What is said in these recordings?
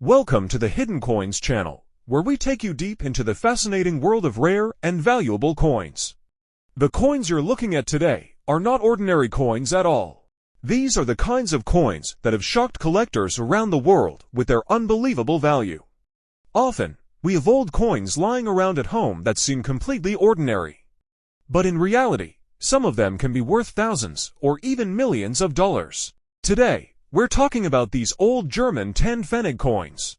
Welcome to the Hidden Coins channel, where we take you deep into the fascinating world of rare and valuable coins. The coins you're looking at today are not ordinary coins at all. These are the kinds of coins that have shocked collectors around the world with their unbelievable value. Often, we have old coins lying around at home that seem completely ordinary. But in reality, some of them can be worth thousands or even millions of dollars. Today, we're talking about these old German 10 coins.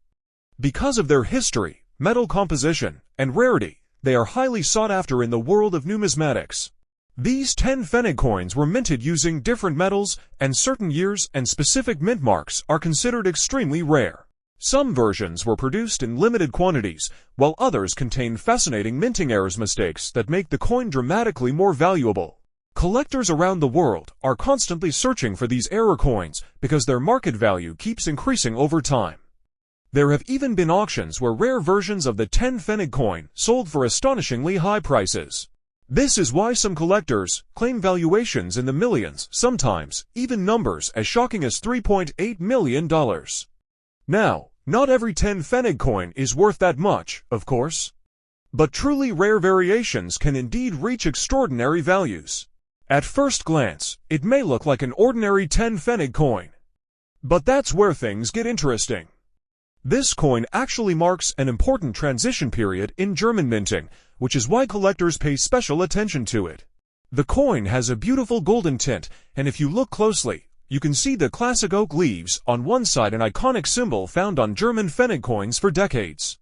Because of their history, metal composition, and rarity, they are highly sought after in the world of numismatics. These 10 coins were minted using different metals, and certain years and specific mint marks are considered extremely rare. Some versions were produced in limited quantities, while others contain fascinating minting errors mistakes that make the coin dramatically more valuable. Collectors around the world are constantly searching for these error coins because their market value keeps increasing over time. There have even been auctions where rare versions of the 10 coin sold for astonishingly high prices. This is why some collectors claim valuations in the millions, sometimes even numbers as shocking as $3.8 million. Now, not every 10 coin is worth that much, of course. But truly rare variations can indeed reach extraordinary values. At first glance, it may look like an ordinary 10 coin. But that's where things get interesting. This coin actually marks an important transition period in German minting, which is why collectors pay special attention to it. The coin has a beautiful golden tint, and if you look closely, you can see the classic oak leaves on one side, an iconic symbol found on German Pfennig coins for decades.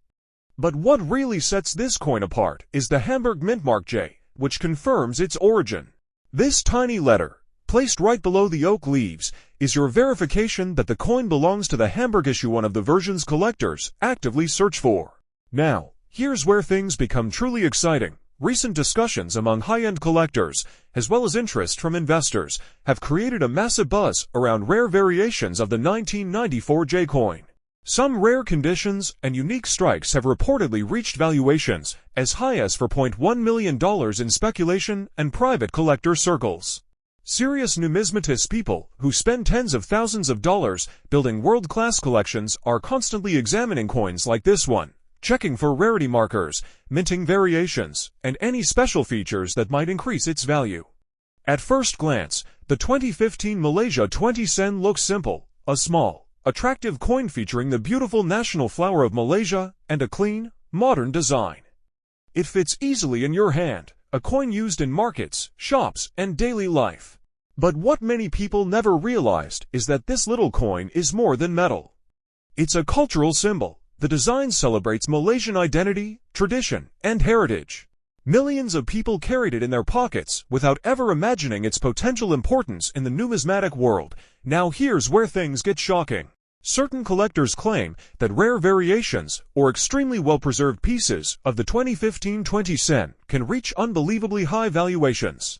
But what really sets this coin apart is the Hamburg mint mark J, which confirms its origin. This tiny letter, placed right below the oak leaves, is your verification that the coin belongs to the Hamburg issue, one of the versions collectors actively search for. Now, here's where things become truly exciting. Recent discussions among high-end collectors, as well as interest from investors, have created a massive buzz around rare variations of the 1994 J coin. Some rare conditions and unique strikes have reportedly reached valuations as high as $4.1 million in speculation and private collector circles. Serious numismatist people who spend tens of thousands of dollars building world-class collections are constantly examining coins like this one, checking for rarity markers, minting variations, and any special features that might increase its value. At first glance, the 2015 Malaysia 20 sen looks simple, a small, attractive coin featuring the beautiful national flower of Malaysia and a clean, modern design. It fits easily in your hand, a coin used in markets, shops, and daily life. But what many people never realized is that this little coin is more than metal. It's a cultural symbol. The design celebrates Malaysian identity, tradition, and heritage. Millions of people carried it in their pockets without ever imagining its potential importance in the numismatic world. Now here's where things get shocking. Certain collectors claim that rare variations or extremely well-preserved pieces of the 2015 20 sen can reach unbelievably high valuations.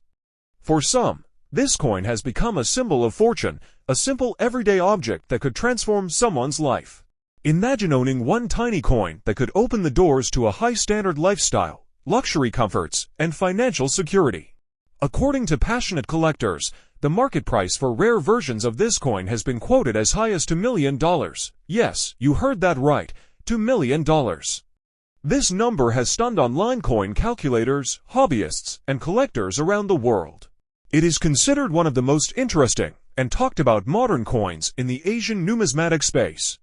For some, this coin has become a symbol of fortune, a simple everyday object that could transform someone's life. Imagine owning one tiny coin that could open the doors to a high-standard lifestyle, luxury comforts, and financial security. According to passionate collectors, the market price for rare versions of this coin has been quoted as high as $2 million. Yes, you heard that right, $2 million. This number has stunned online coin calculators, hobbyists, and collectors around the world. It is considered one of the most interesting and talked about modern coins in the Asian numismatic space.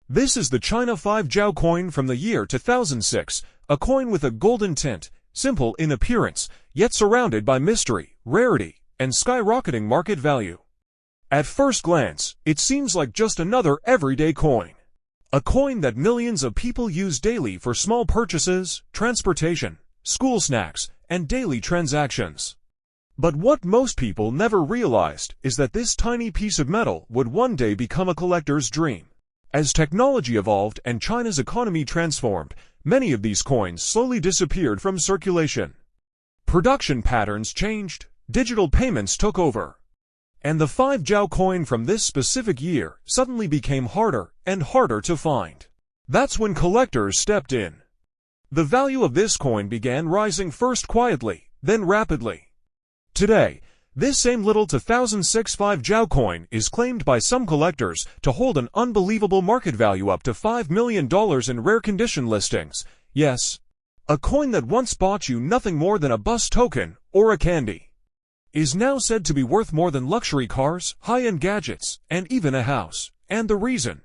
This is the China 5 Jiao coin from the year 2006, a coin with a golden tint, simple in appearance, yet surrounded by mystery, rarity, and skyrocketing market value. At first glance, it seems like just another everyday coin. A coin that millions of people use daily for small purchases, transportation, school snacks, and daily transactions. But what most people never realized is that this tiny piece of metal would one day become a collector's dream. As technology evolved and China's economy transformed, many of these coins slowly disappeared from circulation. Production patterns changed, digital payments took over, and the 5 Jiao coin from this specific year suddenly became harder and harder to find. That's when collectors stepped in. The value of this coin began rising, first quietly, then rapidly. Today, This same little 2006 Jiao coin is claimed by some collectors to hold an unbelievable market value up to $5 million in rare condition listings. Yes, a coin that once bought you nothing more than a bus token or a candy is now said to be worth more than luxury cars, high-end gadgets, and even a house. And the reason?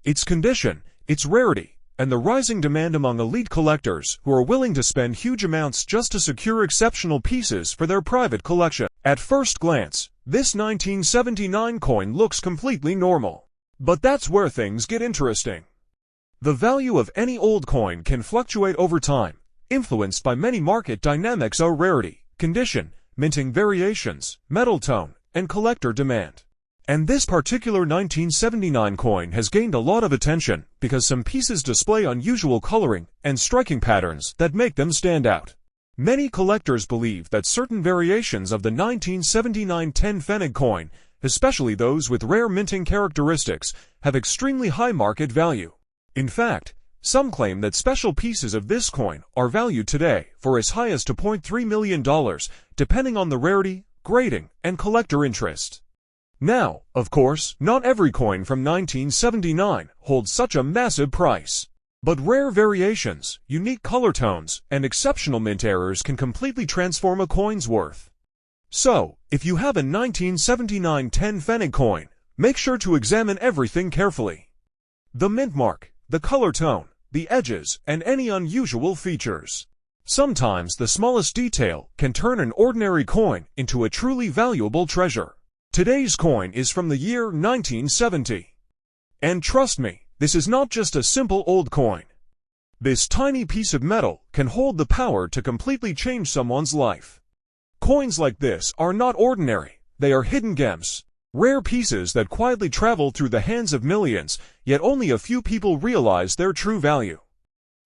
Its condition, its rarity, and the rising demand among elite collectors who are willing to spend huge amounts just to secure exceptional pieces for their private collection. At first glance, this 1979 coin looks completely normal. But that's where things get interesting. The value of any old coin can fluctuate over time, influenced by many market dynamics or rarity, condition, minting variations, metal tone, and collector demand. And this particular 1979 coin has gained a lot of attention because some pieces display unusual coloring and striking patterns that make them stand out. Many collectors believe that certain variations of the 1979 10 Pfennig coin, especially those with rare minting characteristics, have extremely high market value. In fact, some claim that special pieces of this coin are valued today for as high as $2.3 million, depending on the rarity, grading, and collector interest. Now, of course, not every coin from 1979 holds such a massive price. But rare variations, unique color tones, and exceptional mint errors can completely transform a coin's worth. So, if you have a 1979 10 Pfennig coin, make sure to examine everything carefully. The mint mark, the color tone, the edges, and any unusual features. Sometimes the smallest detail can turn an ordinary coin into a truly valuable treasure. Today's coin is from the year 1970. And trust me, this is not just a simple old coin. This tiny piece of metal can hold the power to completely change someone's life. Coins like this are not ordinary, they are hidden gems. Rare pieces that quietly travel through the hands of millions, yet only a few people realize their true value.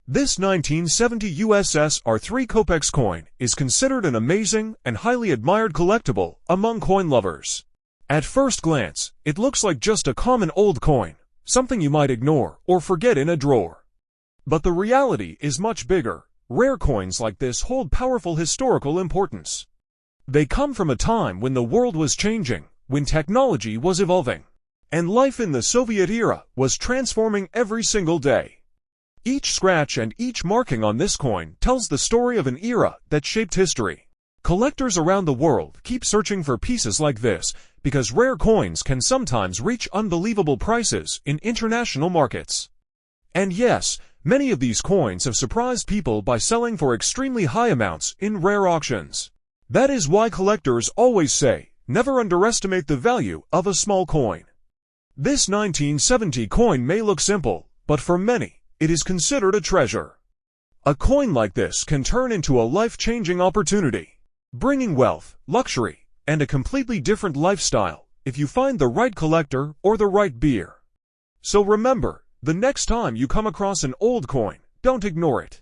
This 1970 USSR 3 Kopecks coin is considered an amazing and highly admired collectible among coin lovers. At first glance, it looks like just a common old coin, something you might ignore or forget in a drawer. But the reality is much bigger. Rare coins like this hold powerful historical importance. They come from a time when the world was changing, when technology was evolving, and life in the Soviet era was transforming every single day. Each scratch and each marking on this coin tells the story of an era that shaped history. Collectors around the world keep searching for pieces like this because rare coins can sometimes reach unbelievable prices in international markets. And yes, many of these coins have surprised people by selling for extremely high amounts in rare auctions. That is why collectors always say, never underestimate the value of a small coin. This 1970 coin may look simple, but for many, it is considered a treasure. A coin like this can turn into a life-changing opportunity, bringing wealth, luxury, and a completely different lifestyle if you find the right collector or the right beer. So remember, the next time you come across an old coin, don't ignore it.